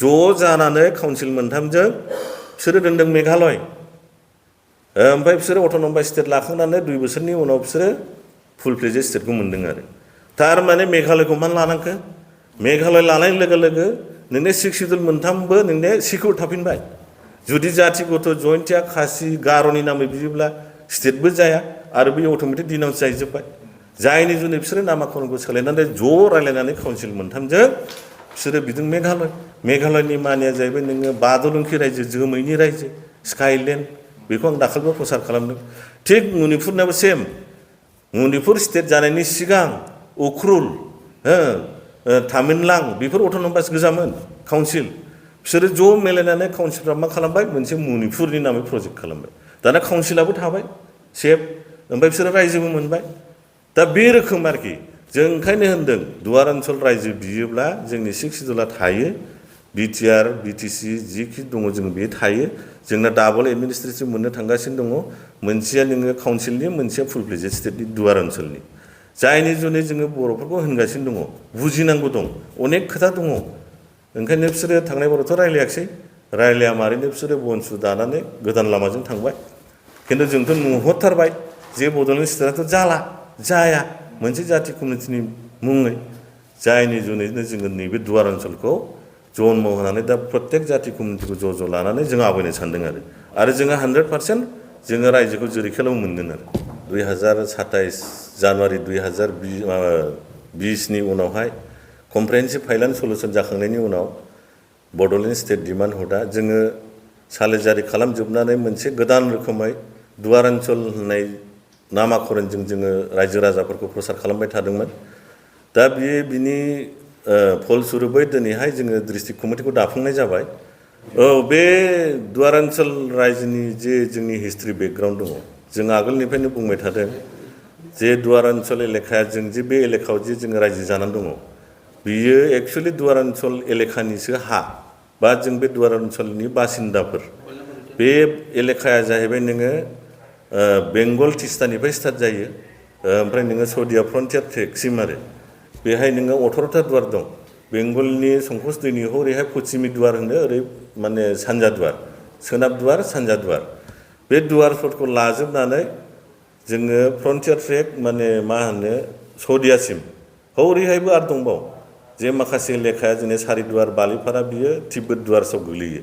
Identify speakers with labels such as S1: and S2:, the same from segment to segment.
S1: ज' जानानै काउन्सिल मोनथामजों बिसोरो दोनदों मेघालय ओमफ्राय बिसोरो अट'नमास स्टेट लाखांनानै 2 बोसोरनि उनाव बिसोरो फुल फ्लेजेड स्टेटखौ मोनदों आरो थारमाने मेघालयखौ मानो लानांखो मेघालय लानाय लोगो लोगो नोंने 6 शिड्युल मोनथामबो नोंने सिकिउर थाफिनबाय जुदि जाथिगत जयन्तिया खासि गार'नि नामै बियोब्ला स्टेटबो जाया आरो बे अट'मेटिक डिनाउन्स जाहैजोब्बाय जायनि जुनै बिसोरो नामाकरणखौ सोलायनानै ज' रायलायनानै काउन्सिल मोनथामजों बिसोरो बिदों मेघालयनि मानिया जाहैबाय नोङो बादलुंखि रायजो जोमैनि रायजो स्काइलेण्ड बेखौ आं दाखालिबो प्रसार खालामदों थिग मणिपुरनाबो सेम मणिपुर स्टेट जानायनि सिगां उख्रुल तामिलनां बेफोर अट'नमास गोजामोन काउन्सिल बिसोरो ज' मिलायनानै काउन्सिलफ्रा मा खालामबाय मोनसे मणिपुरनि नामै प्रजेक्ट खालामबाय दाना काउन्सिलाबो थाबाय सेफ ओमफ्राय बिसोरो रायजोबो मोनबाय दा बे रोखोम आरोखि जों ओंखायनो होनदों दुवारान्चल रायजो बियोब्ला जोंनि 6 शिड्युला थायो बिटिआर बिटिसि जिखि दङ जों बे थायो जोंना डाबल एडमिनिस्ट्रेटिभ मोननो थांगासिनो दङ मोनसेया नोङो काउन्सिलनि मोनसेया फुल फ्लेजेड स्टेटनि दुवारान्चलनि जायनि जुनै जोङो बर'फोरखौ होनगासिनो दङ बुजिनांगौ दं अनेक खोथा दङ ओंखायनो बिसोरो थांनाय बारावथ' रायलाया मारैनो बिसोरो बनसु दानानै गोदान लामाजों थांबाय खिन्थु जोंथ' नुहरथारबाय जे बड'लेण्ड स्टेटआथ' जाया मोनसे जाथि कमिउनिटिनि मुङै जायनि जुनैनो जोङो नैबे दुवारान्चलखौ जन्म होनानै दा प्रत्येक जाथि कमिउनिटिखौ ज' आवगायनो सानदों आरो जोङो 100% जोङो रायजोखौ जेरैखेलाबो मोनगोन आरो 2027 जानुवारि 2020 नि उनावहाय कमप्रिहेन्सिभ फाइनाल सल्युसन जाखांनायनि उनाव बड'लेण्ड स्टेट डिमान्ड हुदा जोङो सालिजारि खालामजोबनानै मोनसे गोदान रोखोमै दुवारान्चल होननाय नामाकरणजों जोङो रायजो राजाफोरखौ प्रसार खालामबाय थादोंमोन दा बिनि फलस्वरुपै दिनैहाय जोङो डिस्ट्रिक्ट कमिटिखौ दाफुंनाय जाबाय बे दुवारान्चल रायजोनि जे जोंनि हिस्ट्रि बेकग्राउन्ड दङ जों आगोलनिफ्रायनो बुंबाय थादों जे दुवारान्चल एलेखाया जों जे बे एलेखायाव जे जोङो रायजो जानानै दङ बियो एक्चुअलि दुवारान्चल एलेखानिसो हा बा जों बे दुवारान्चलनि बासिन्दाफोर बे एलेखाया जाहैबाय नोङो बेंगल तिस्तानिफ्राय स्टार्ट जायो ओमफ्राय नोङो सौदिया फ्रन्टियार ट्रेकसिम आरो बेहाय नोङो 18टा दुवार दं बेंगलनि संकस दैनि हरैहाय पश्चिमि दुवार होनो ओरै माने सानजा दुवार सोनाब दुवार सानजा दुवार बे दुवारफोरखौ लाजोबनानै जोङो फ्रन्टियार ट्रेक माने मा होनो सौदियासिम हरैहायबो आरो दंबावो जे माखासे लेखाया जोंनि सारिदुवार बालिपारा बियो तिब्बत दुवारसाव गोलैयो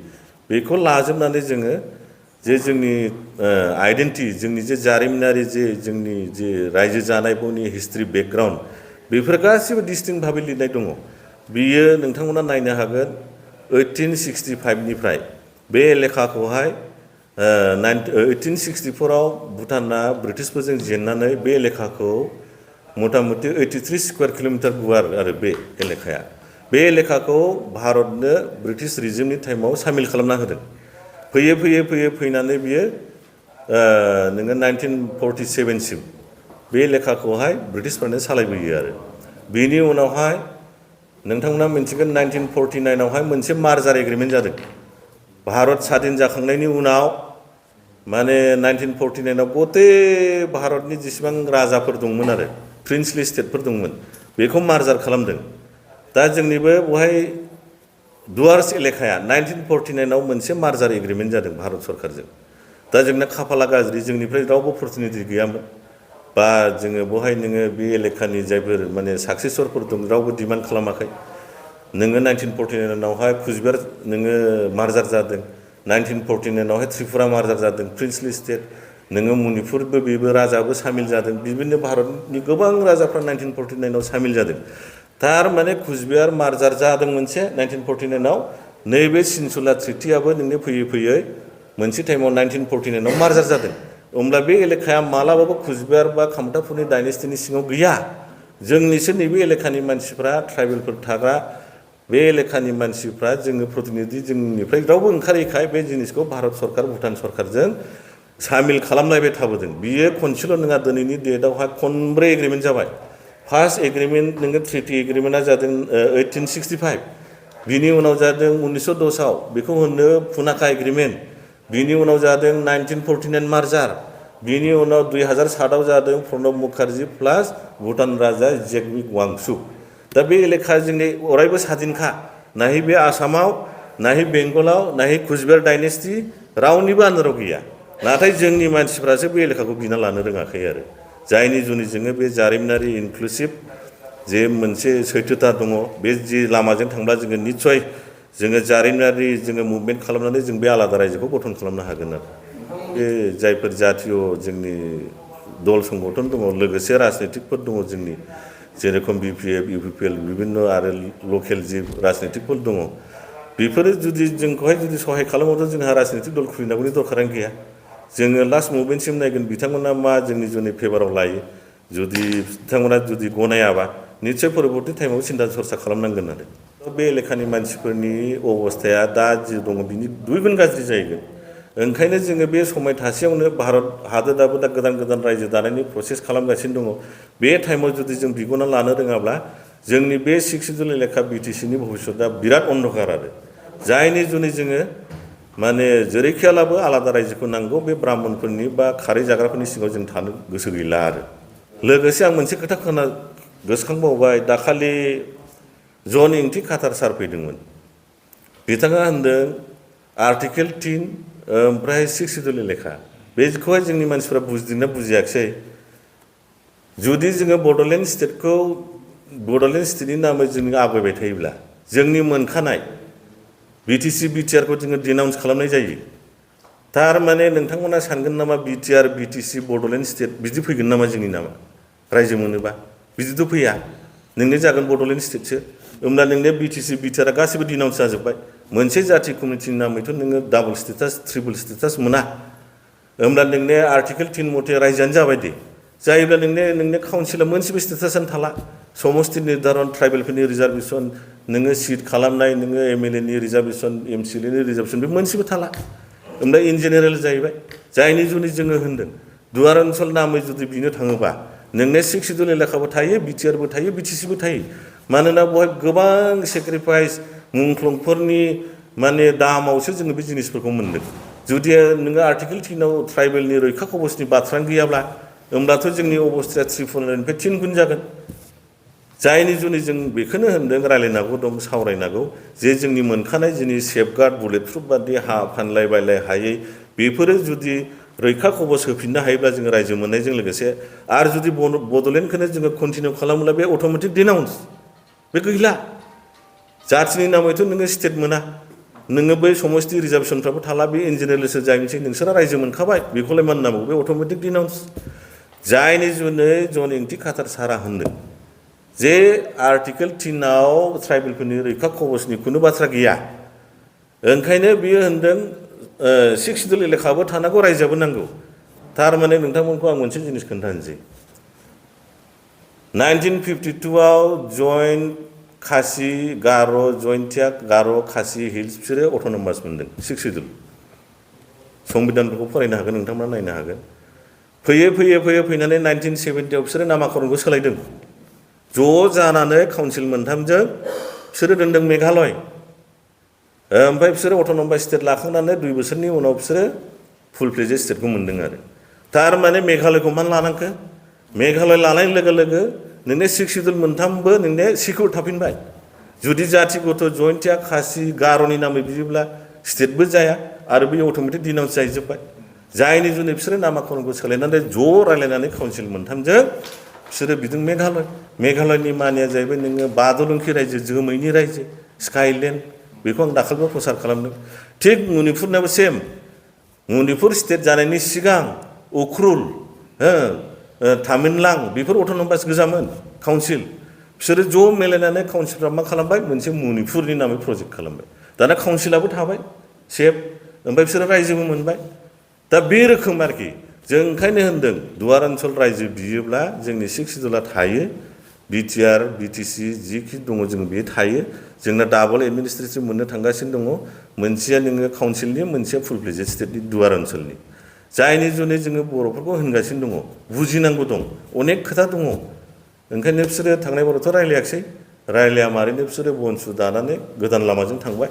S1: बेखौ लाजोबनानै जोङो जे जोंनि आइडेन्टिटि जोंनि जे जारिमिनारि जे जोंनि जे रायजो जानायफोरनि हिस्ट्रि बेकग्राउन्ड बेफोर गासिबो डिस्टिंक्ट भाबै लिरनाय दङ बियो नोंथांमोना नायनो हागोन 1865 निफ्राय बे एलेखाखौहाय 1864 आव भुटाना ब्रिटिशफोरजों जेननानै बे एलेखाखौ मथा-मथि 83 स्कुवार किल'मिटार गुवार आरो बे एलेखाया बे एलेखाखौ भारतनो ब्रिटिश रिजिमनि टाइमाव सामिल खालामना होदों फैयै फैनानै बियो नोङो 1947 सिम बे एलेखाखौहाय ब्रिटिशफोरानो सालायबोयो आरो बेनि उनावहाय नोंथांमोना मिन्थिगोन 1949 आवहाय मोनसे मार्जार एग्रिमेन्ट जादों भारत स्वाधीन जाखांनायनि उनाव माने 1949 आव गते भारतनि जेसेबां राजाफोर दंमोन आरो प्रिन्सलि स्टेटफोर दंमोन बेखौ मार्जार खालामदों दा जोंनिबो बहाय दुवार्स एलेखाया 1949 आव मोनसे मार्जार एग्रिमेन्ट जादों भारत सरकारजों दा जोंना खाफाला गाज्रि जोंनिफ्राय रावबो प्रतिनिधि गैयामोन बा जोङो बहाय नोङो बे एलेखानि जायफोर माने साक्सेसरफोर दं रावबो डिमान्ड खालामाखै नोङो 1949 आवहाय कुचबिहार नोङो मार्जार जादों 1949 आवहाय त्रिपुरा मार्जार जादों प्रिन्सलि स्टेट नोङो मणिपुरबो बेबो राजाबो सामिल जादों बिदिनो भारतनि गोबां राजाफ्रा 1949 आव सामिल जादों थारमाने कुचबिहार मार्जार जादों मोनसे 1949 आव नैबे सिनसुला ट्रिटियाबो नोंनो फैयै मोनसे टाइमाव 1949 आव मार्जार जादों होमब्ला बे एलेखाया मालाबाबो कुचबिहार बा कामतापुरनि डाइनेस्टिनि सिङाव गैया जोंनिसो नैबे एलेखानि मानसिफ्रा ट्राइबेलफोर थाग्रा बे एलेखानि मानसिफ्रा जोङो प्रतिनिधि जोंनिफ्राय रावबो ओंखारैखाय बे जिनिसखौ भारत सरकार भुटान सरकारजों सामिल खालामलायबाय थाबोदों बियो खनसेल' नङा दिनैनि डेटआवहाय खनब्रै एग्रिमेन्ट जाबाय फार्स्ट एग्रिमेन्ट नोङो ट्रिटि एग्रिमेन्टआ जादों 1865 बिनि उनाव जादों 1910 आव बेखौ होनो पुनाका एग्रिमेन्ट बिनि उनाव जादों 1949 मार्जार बिनि उनाव 2007 आव जादों प्रणब मुखार्जी प्लास भुटान राजा जेगमिक वांचुक दा बे एलेखा जोंनि अरायबो स्वाधीनखा नाथाय बे आसामाव नाहि बेंगलाव नाहि कुचबिहार डाइनेस्टि रावनिबो आन्दाराव गैया नाथाय जोंनि मानसिफ्रासो बे एलेखाखौ बिना लानो रोङाखै आरो जायनि जुनै जोङो बे जारिमिनारि इनक्लुसिभ जे मोनसे सैथोता दङ बे जि लामाजों थांब्ला जोङो निस्सय जोङो जारिमिनारि जोङो मुभमेन्ट खालामनानै जों बे आलादा रायजोखौ गठन खालामनो हागोन आरो बे जायफोर जातीय जोंनि दल संगठन दङ लोगोसे राजनितिकफोर दङ जोंनि जेरेखम बिपिएफ इउपिपिएल बिभिन्न आरो लकेल जि राजनितिकफोर दङ बेफोरो जुदि जोंखौहाय जुदि सहाय खालामोब्ला जोंहा राजनितिक दल खुलिनांगौनि दरखारानो गैया जोङो लास्ट मुभमेन्टसिम नायगोन बिथांमोना मा जोंनि जुनै फेभाराव लायो जुदि बिथांमोना जुदि गनायाबा निस्सय परबर्ती टाइमाव सिन्था सरसा खालामनांगोन आरो बे एलेखानि मानसिफोरनि अबस्थाया दा जि दङ बिनि दुइ गुन गाज्रि जाहैगोन ओंखायनो जोङो बे समाय थासेयावनो भारत हादोराबो दा गोदान गोदान रायजो दानायनि प्रसेस खालामगासिनो दङ बे टाइमाव जुदि जों बिगना लानो रोङाब्ला जोंनि बे 6 सिडुल एलेखा बिटिसिनि भबिष्यतआ बिराद अन्धकार आरो जायनि जुनै जोङो माने जेरैखियालाबो आलादा रायजोखौ नांगौ बे ब्राह्मणफोरनि बा खारै जाग्राफोरनि सिङाव जों थानो गोसो गैला आरो लोगोसे आं मोनसे खोथा गोसोखांबावबाय दाखालि जन इंथि खातार सार फैदोंमोन बिथाङा होनदों आर्टिकेल 3 ओमफ्राय 6 सिडुल एलेखा बेखौहाय जोंनि मानसिफ्रा बुजिदोंना बुजियाखिसै जुदि जोङो बड'लेण्ड स्टेटनि नामै जोङो आवगायबाय थायोब्ला जोंनि मोनखानाय बिटिसि बिटिआरखौ जोङो डिनाउन्स खालामनाय जायो थारमाने नोंथांमोना सानगोन नामा बिटिआर बिटिसि बड'लेण्ड स्टेट बिदि फैगोन नामा जोंनि नामा रायजो मोनोबा बिदिथ' फैया नोंनि जागोन बड'लेण्ड स्टेटसो होमब्ला नोंनि बिटिसि बिटिआरआ गासैबो डिनाउन्स जाजोब्बाय मोनसे जाथि कमिटिनि नामैथ' नोङो डाबल स्टेटास ट्रिपल स्टेटास मोना होमब्ला नोंनि आर्टिकेल 3 मथे रायजोआनो जाबाय दे जायोब्ला नोंनि काउन्सिला मोनसेबो स्टेटासानो थाला समस्ति निर्धारन ट्राइबेलफोरनि रिजार्भेसन नोङो सिट खालामनाय नोङो एमएलएनि रिजार्भेसन एमसिएलएनि रिजार्भेसन बे मोनसेबो थाला होमब्ला इन जेनेरेल जाहैबाय जायनि जुनै जोङो होनदों दुवारान्चल नामै जुदि बिनो थाङोबा नोंनि 6 सिडुल एलेखाबो थायो बिटिआरबो थायो बिटिसिबो थायो मानोना बेवहाय गोबां सेक्रिफाइस मुंख्लंफोरनि माने दामावसो जोङो बे जिनिसफोरखौ मोनदों जुदि नोङो आर्टिकेल 3आव ट्राइबेलनि रैखा कबचनि बाथ्रानो गैयाब्ला होमब्लाथ' जोंनि अबस्थाया 300निफ्राय 3 गुन जागोन जायनि जुनै जों बेखौनो होनदों रायलायनांगौ दं सावरायनांगौ जे जोंनि मोनखानाय जोंनि सेफगार्ड बुलेटप्रुफ बादि हा फानलाय बायलाय हायै बेफोरो जुदि रैखा कबच होफिननो हायोब्ला जोङो रायजो मोननायजों लोगोसे आरो जुदि बड'लेण्डखौनो जोङो कन्टिनिउ खालामोब्ला बे अट'मेटिक डिनाउन्स बे गैला जाथिनि नामैथ' नोङो स्टेट मोना नोङो बै समस्ति रिजार्भेसनफ्राबो थाला बे इन जेनेरेलसो जाहैनोसै नोंसोरा रायजो मोनखाबाय बेखौलाय मा होननांगौ बे अट'मेटिक डिनाउन्स जायनि जुनै जन इंथि खातार सारा होनदों जे आर्टिकेल 3आव ट्राइबेलफोरनि रैखा कबचनि खुनु बाथ्रा गैया ओंखायनो बियो होनदों 6 सिडुल एलेखाबो थानांगौ रायजोआबो नांगौ थारमाने नोंथांमोनखौ आं मोनसे जिनिस खोन्थानोसै 1952आव जइन्ट खासि गार' जइन्टिया गार' खासि हिल्स बिसोरो अट'नमास मोनदों 6 सिडुल संबिधानफोरखौ फरायनो हागोन नोंथांमोना नायनो हागोन फैनानै 1970आव बिसोरो नामाकरणखौ सोलायदों ज' जानानै काउन्सिल मोनथामजों बिसोरो दोनदों मेघालय ओमफ्राय बिसोरो अट'नमास स्टेट लाखांनानै 2 बोसोरनि उनाव बिसोरो फुल फ्लेजेड स्टेटखौ मोनदों आरो थारमाने मेघालयखौ मानो लानांखो मेघालय लानाय लोगो लोगो नोंनि 6 सिडुल मोनथामबो नोंनि सिकिउर थाफिनबाय जुदि जाथिगत जइन्टिया खासि गार'नि नामै बियोब्ला स्टेटबो जाया आरो बे अट'मेटिक डिनाउन्स जाहैजोब्बाय जायनि जुनै बिसोरो नामाकरणखौ सोलायनानै ज' रायलायनानै काउन्सिल मोनथामजों बिसोरो बिदों मेघालयनि मानिया जाहैबाय नोङो बादलुंखि रायजो जोमैनि रायजो स्काइलेण्ड बेखौ आं दाखालिबो प्रसार खालामदों थिग मणिपुरनाबो सेम मणिपुर स्टेट जानायनि सिगां उख्रुल तामिनलां बेफोर अट'नमास गोजामोन काउन्सिल बिसोरो ज' मिलायनानै काउन्सिलफ्रा मा खालामबाय मोनसे मणिपुरनि नामै प्रजेक्ट खालामबाय दाना काउन्सिलाबो थाबाय सेफ ओमफ्राय बिसोरो रायजोबो मोनबाय दा बे रोखोम आरोखि जों ओंखायनो होनदों दुवारान्चल रायजो बियोब्ला जोंनि 6 सिडुला थायो बिटिआर बिटिसि जिखि दङ जों बे थायो जोंना डाबल एडमिनिस्ट्रेटिभ मोननो थांगासिनो दङ मोनसेया नोङो काउन्सिलनि मोनसेया फुल फ्लेजेड स्टेटनि दुवारान्चलनि जायनि जुनै जोङो बर'फोरखौ होनगासिनो दङ बुजिनांगौ दं अनेक खोथा दङ ओंखायनो बिसोरो थांनाय बारावथ' रायलायाखिसै रायलाया मारैनो बिसोरो बनसु दानानै गोदान लामाजों थांबाय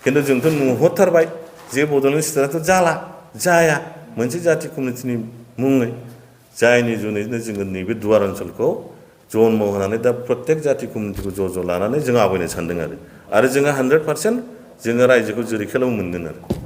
S1: खिन्थु जोंथ' नुहरथारबाय जे बड'लेण्ड स्टेटआथ' जाया मोनसे जाथि कमिटिनि मुङै जायनि जुनैनो जोङो नैबे दुवारान्चलखौ जन्म होनानै दा प्रत्येक जाथि कमिटिखौ ज' लानानै जों आवगायनो सानदों आरो जोङो 100% जोङो रायजोखौ जेरै खेलाव मोनगोन आरो